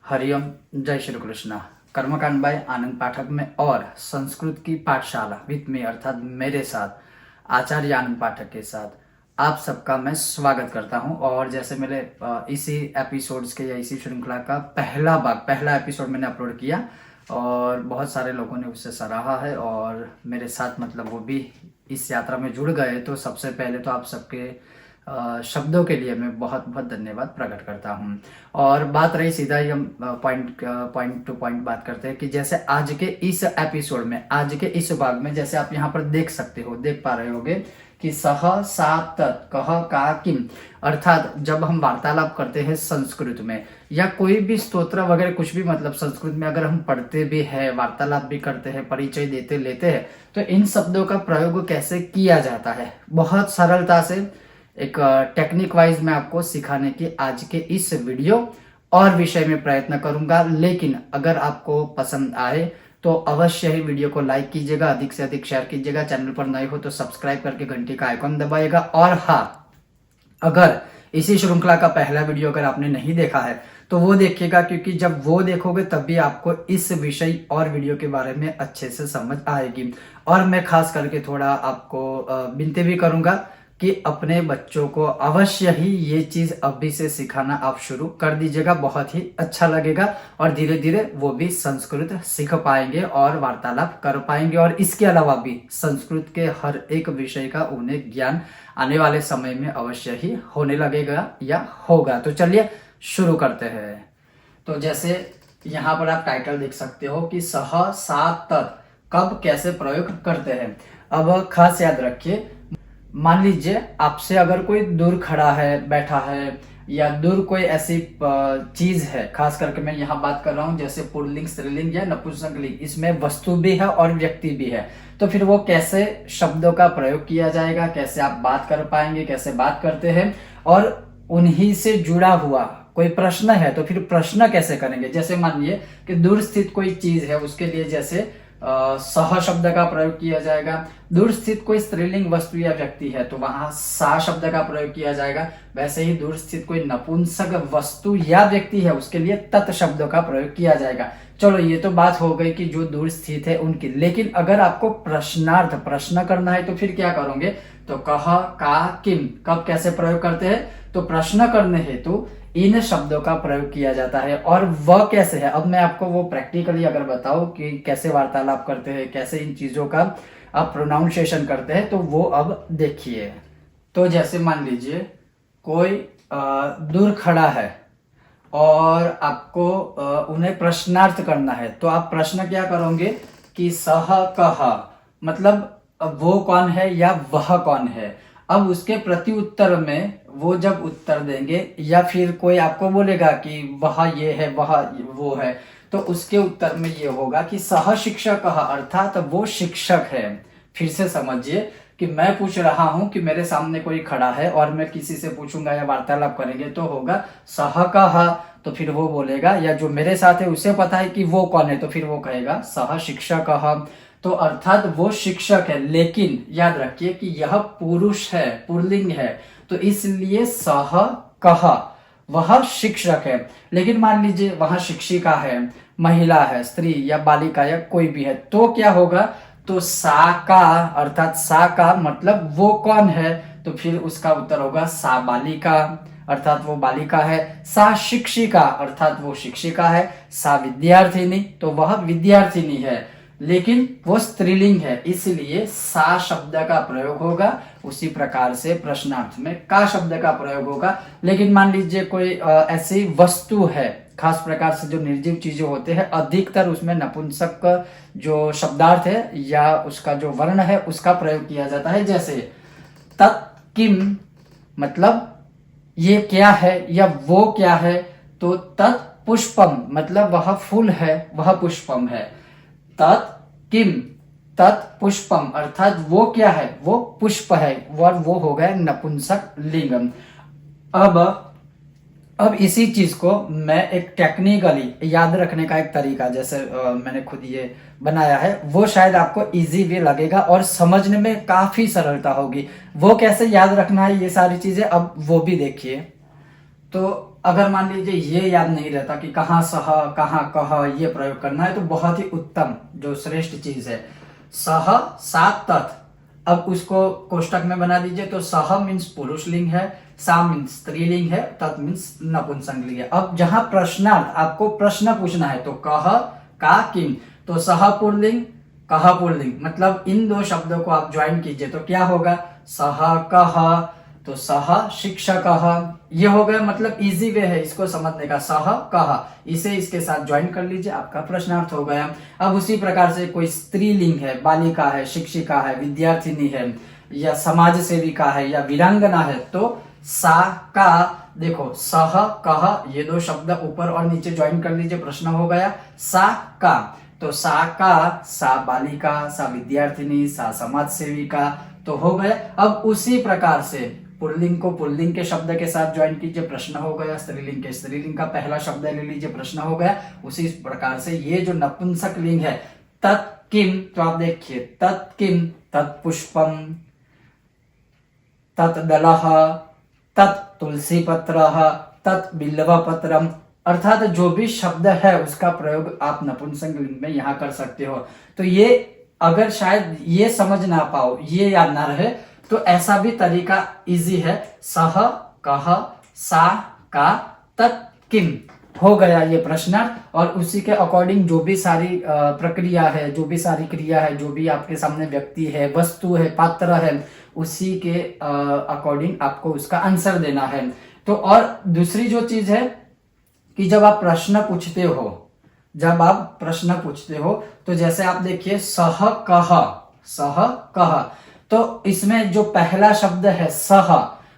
हरिओम, जय श्री कृष्णा। कर्मकांड बाय आनंद पाठक में और संस्कृत की पाठशाला विथ मी अर्थात मेरे साथ आचार्य आनंद पाठक के साथ आप सबका मैं स्वागत करता हूं। और जैसे मेरे इसी एपिसोड्स के या इसी श्रृंखला का पहला एपिसोड मैंने अपलोड किया और बहुत सारे लोगों ने उससे सराहा है और मेरे साथ मतलब वो भी इस यात्रा में जुड़ गए। तो सबसे पहले तो आप सबके शब्दों के लिए मैं बहुत बहुत धन्यवाद प्रकट करता हूं। और बात रही सीधा ही हम पॉइंट टू पॉइंट बात करते हैं कि जैसे आज के इस एपिसोड में, आज के इस भाग में, जैसे आप यहाँ पर देख पा रहे होगे कि सह सा तत् कह का किम, अर्थात जब हम वार्तालाप करते हैं संस्कृत में या कोई भी स्तोत्र वगैरह कुछ भी, मतलब संस्कृत में अगर हम पढ़ते भी है, वार्तालाप भी करते हैं, परिचय देते लेते हैं, तो इन शब्दों का प्रयोग कैसे किया जाता है बहुत सरलता से एक टेक्निक वाइज मैं आपको सिखाने की आज के इस वीडियो और विषय में प्रयत्न करूंगा। लेकिन अगर आपको पसंद आए तो अवश्य ही वीडियो को लाइक कीजिएगा, अधिक से अधिक शेयर कीजिएगा, चैनल पर नए हो तो सब्सक्राइब करके घंटी का आइकॉन दबाइएगा। और हाँ, अगर इसी श्रृंखला का पहला वीडियो अगर आपने नहीं देखा है तो वो देखिएगा, क्योंकि जब वो देखोगे तब भी आपको इस विषय और वीडियो के बारे में अच्छे से समझ आएगी। और मैं खास करके थोड़ा आपको विनती भी करूंगा कि अपने बच्चों को अवश्य ही ये चीज अभी से सिखाना आप शुरू कर दीजिएगा, बहुत ही अच्छा लगेगा और धीरे धीरे वो भी संस्कृत सीख पाएंगे और वार्तालाप कर पाएंगे। और इसके अलावा भी संस्कृत के हर एक विषय का उन्हें ज्ञान आने वाले समय में अवश्य ही होने लगेगा या होगा। तो चलिए शुरू करते हैं। तो जैसे यहाँ पर आप टाइटल देख सकते हो कि सह सा तत् कब कैसे प्रयोग करते हैं। अब खास याद रखिए, मान लीजिए आपसे अगर कोई दूर खड़ा है, बैठा है, या दूर कोई ऐसी चीज है, खास करके मैं यहाँ बात कर रहा हूँ जैसे पुल्लिंग, स्त्रीलिंग या नपुंसकलिंग, इसमें वस्तु भी है और व्यक्ति भी है, तो फिर वो कैसे शब्दों का प्रयोग किया जाएगा, कैसे आप बात कर पाएंगे, कैसे बात करते हैं। और उन्हीं से जुड़ा हुआ कोई प्रश्न है तो फिर प्रश्न कैसे करेंगे। जैसे मानिए कि दूर स्थित कोई चीज है, उसके लिए जैसे सह शब्द का प्रयोग किया जाएगा। दूर स्थित कोई स्त्रीलिंग वस्तु या व्यक्ति है तो वहां सा शब्द का प्रयोग किया जाएगा। वैसे ही दूर स्थित कोई नपुंसक वस्तु या व्यक्ति है उसके लिए तत् शब्दों का प्रयोग किया जाएगा। चलो, ये तो बात हो गई कि जो दूर स्थित है उनकी। लेकिन अगर आपको प्रश्नार्थ प्रश्न करना है तो फिर क्या करोगे, तो कह का किम कब कैसे प्रयोग करते हैं, तो प्रश्न करने हेतु इन शब्दों का प्रयोग किया जाता है। और वह कैसे है, अब मैं आपको वो प्रैक्टिकली अगर बताऊं कि कैसे वार्तालाप करते हैं, कैसे इन चीजों का आप प्रोनाउंसिएशन करते हैं, तो वो अब देखिए। तो जैसे मान लीजिए कोई दूर खड़ा है और आपको उन्हें प्रश्नार्थ करना है, तो आप प्रश्न क्या करोगे कि सह कह, मतलब वो कौन है या वह कौन है। अब उसके प्रति उत्तर में वो जब उत्तर देंगे या फिर कोई आपको बोलेगा कि वह ये है, वह वो है, तो उसके उत्तर में ये होगा कि सह शिक्षक, अर्थात वो शिक्षक है। फिर से समझिए कि मैं पूछ रहा हूं कि मेरे सामने कोई खड़ा है और मैं किसी से पूछूंगा या वार्तालाप करेंगे तो होगा सह कह, तो फिर वो बोलेगा, या जो मेरे साथ है उसे पता है कि वो कौन है तो फिर वो कहेगा सह शिक्षक, तो अर्थात वो शिक्षक है। लेकिन याद रखिए कि यह पुरुष है, पुल्लिंग है, तो इसलिए सह कह, वह शिक्षक है। लेकिन मान लीजिए वहां शिक्षिका है, महिला है, स्त्री या बालिका या कोई भी है, तो क्या होगा, तो सा का, अर्थात सा का मतलब वो कौन है, तो फिर उसका उत्तर होगा सा बालिका, अर्थात वो बालिका है। सा शिक्षिका, अर्थात वो शिक्षिका है। सा विद्यार्थिनी, तो वह विद्यार्थिनी है। लेकिन वो स्त्रीलिंग है, इसलिए सा शब्द का प्रयोग होगा। उसी प्रकार से प्रश्नार्थ में का शब्द का प्रयोग होगा। लेकिन मान लीजिए कोई ऐसी वस्तु है, खास प्रकार से जो निर्जीव चीजें होते हैं, अधिकतर उसमें नपुंसक जो शब्दार्थ है या उसका जो वर्ण है उसका प्रयोग किया जाता है। जैसे तत् किम, मतलब ये क्या है या वो क्या है, तो तत् पुष्पम, मतलब वह फूल है, वह पुष्पम है। तत् किम, तत् पुष्पम, अर्थात वो क्या है, वो पुष्प है, और वो हो गया नपुंसक लिंगम। अब इसी चीज को मैं एक टेक्निकली याद रखने का एक तरीका, जैसे मैंने खुद ये बनाया है, वो शायद आपको इजी भी लगेगा और समझने में काफी सरलता होगी। वो कैसे याद रखना है ये सारी चीजें अब वो भी देखिए। तो अगर मान लीजिए ये याद नहीं रहता कि कहाँ सह कहाँ कह ये प्रयोग करना है, तो बहुत ही उत्तम जो श्रेष्ठ चीज है सह सा तत्। अब उसको कोष्टक में बना दीजिए, तो सह मीन्स पुरुष लिंग है, सा मीन्स स्त्रीलिंग है, तत् मीन्स नपुंसक लिंग है। अब जहां प्रश्नार्थ आपको प्रश्न पूछना है तो कह का किम, तो सह पुल्लिंग कह पुल्लिंग, मतलब इन दो शब्दों को आप ज्वाइन कीजिए तो क्या होगा, सह कह, तो सह शिक्षक, ये हो गया। मतलब इजी वे है इसको समझने का, सह कह, इसे इसके साथ ज्वाइन कर लीजिए, आपका प्रश्नार्थ हो गया। अब उसी प्रकार से कोई स्त्रीलिंग है, बालिका है, शिक्षिका है, विद्यार्थिनी है, या समाज सेविका है, या वीरांगना है, तो सा का, देखो सह कह ये दो शब्द ऊपर और नीचे ज्वाइन कर लीजिए, प्रश्न हो गया। सा का, तो सा का, सा बालिका, सा विद्यार्थिनी, सा समाज सेविका, तो हो गया। अब उसी प्रकार से पुल्लिंग को पुल्लिंग के शब्द के साथ ज्वाइन कीजिए, प्रश्न हो गया। स्त्रीलिंग के स्त्रीलिंग का पहला शब्द ले लीजिए, प्रश्न हो गया। उसी प्रकार से ये जो नपुंसक लिंग है तत्किम, तो आप देखिए तत्किम, तत्पुष्पम, तत्दलः, तत्तुलसी पत्र, तत्बिल्व पत्रम, अर्थात जो भी शब्द है उसका प्रयोग आप नपुंसक लिंग में यहाँ कर सकते हो। तो ये अगर शायद ये समझ ना पाओ, ये याद ना रहे, तो ऐसा भी तरीका इजी है, सह कह सा का तत् किम, हो गया ये प्रश्न। और उसी के अकॉर्डिंग जो भी सारी प्रक्रिया है, जो भी सारी क्रिया है, जो भी आपके सामने व्यक्ति है, वस्तु है, पात्र है, उसी के अकॉर्डिंग आपको उसका आंसर देना है। तो और दूसरी जो चीज है कि जब आप प्रश्न पूछते हो, जब आप प्रश्न पूछते हो तो जैसे आप देखिए सह कह, तो इसमें जो पहला शब्द है सह,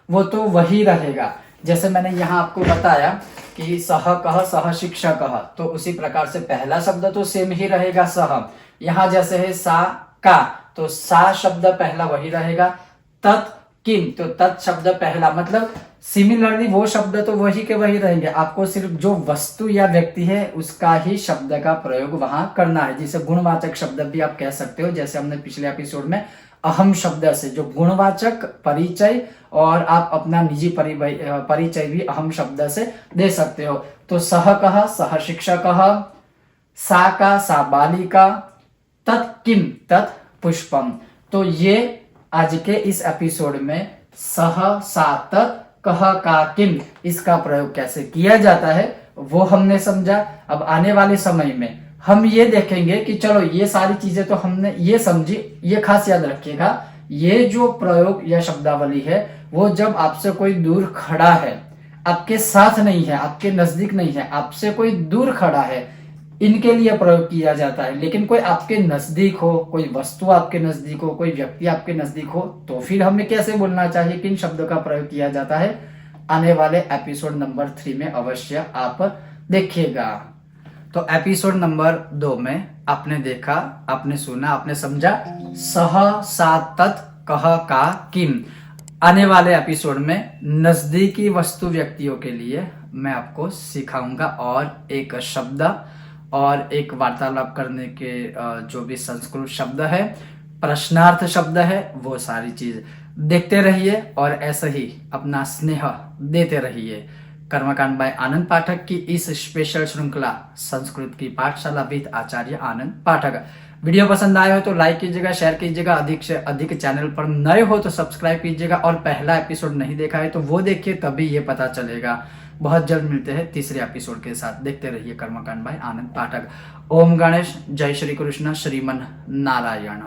वो तो वही रहेगा। जैसे मैंने यहाँ आपको बताया कि सह कह सह शिक्षक, तो उसी प्रकार से पहला शब्द तो सेम ही रहेगा सह। यहाँ जैसे है सा का, तो सा शब्द पहला वही रहेगा। तत् किम, तो तत् शब्द पहला, मतलब सिमिलरली वो शब्द तो वही के वही रहेंगे, आपको सिर्फ जो वस्तु या व्यक्ति है उसका ही शब्द का प्रयोग वहां करना है, जिसे गुणवाचक शब्द भी आप कह सकते हो। जैसे हमने पिछले एपिसोड में अहम शब्द से जो गुणवाचक परिचय, और आप अपना निजी परिचय भी अहम शब्द से दे सकते हो। तो सह कह सह शिक्षक, सा का सा बालिका, तत् किम तत् पुष्पम। तो ये आज के इस एपिसोड में सह सा तत् कह का किम, इसका प्रयोग कैसे किया जाता है वो हमने समझा। अब आने वाले समय में हम ये देखेंगे कि चलो ये सारी चीजें तो हमने ये समझी, ये खास याद रखिएगा, ये जो प्रयोग या शब्दावली है वो जब आपसे कोई दूर खड़ा है, आपके साथ नहीं है, आपके नजदीक नहीं है, आपसे कोई दूर खड़ा है, इनके लिए प्रयोग किया जाता है। लेकिन कोई आपके नजदीक हो, कोई वस्तु आपके नजदीक हो, कोई व्यक्ति आपके नजदीक हो, तो फिर हमें कैसे बोलना चाहिए, किन शब्दों का प्रयोग किया जाता है, आने वाले एपिसोड नंबर 3 में अवश्य आप देखिएगा। तो एपिसोड नंबर 2 में आपने देखा, आपने सुना, आपने समझा सह सा तत् कह का किम। आने वाले एपिसोड में नजदीकी वस्तु व्यक्तियों के लिए मैं आपको सिखाऊंगा, और एक शब्द और एक वार्तालाप करने के जो भी संस्कृत शब्द है, प्रश्नार्थ शब्द है, वो सारी चीज देखते रहिए और ऐसे ही अपना स्नेह देते रहिए। कर्मकांड बाय आनंद पाठक की इस स्पेशल श्रृंखला संस्कृत की पाठशाला with Acharya Anand Pathak. Video पसंद आए हो तो लाइक कीजिएगा, शेयर कीजिएगा, अधिक से अधिक चैनल पर नए हो तो सब्सक्राइब कीजिएगा, और पहला एपिसोड नहीं देखा है तो वो देखिए, तभी ये पता चलेगा। बहुत जल्द मिलते हैं तीसरे एपिसोड के साथ। देखते रहिए कर्मकांड बाय आनंद पाठक। ओम गणेश, जय श्री कृष्ण, श्रीमन नारायण।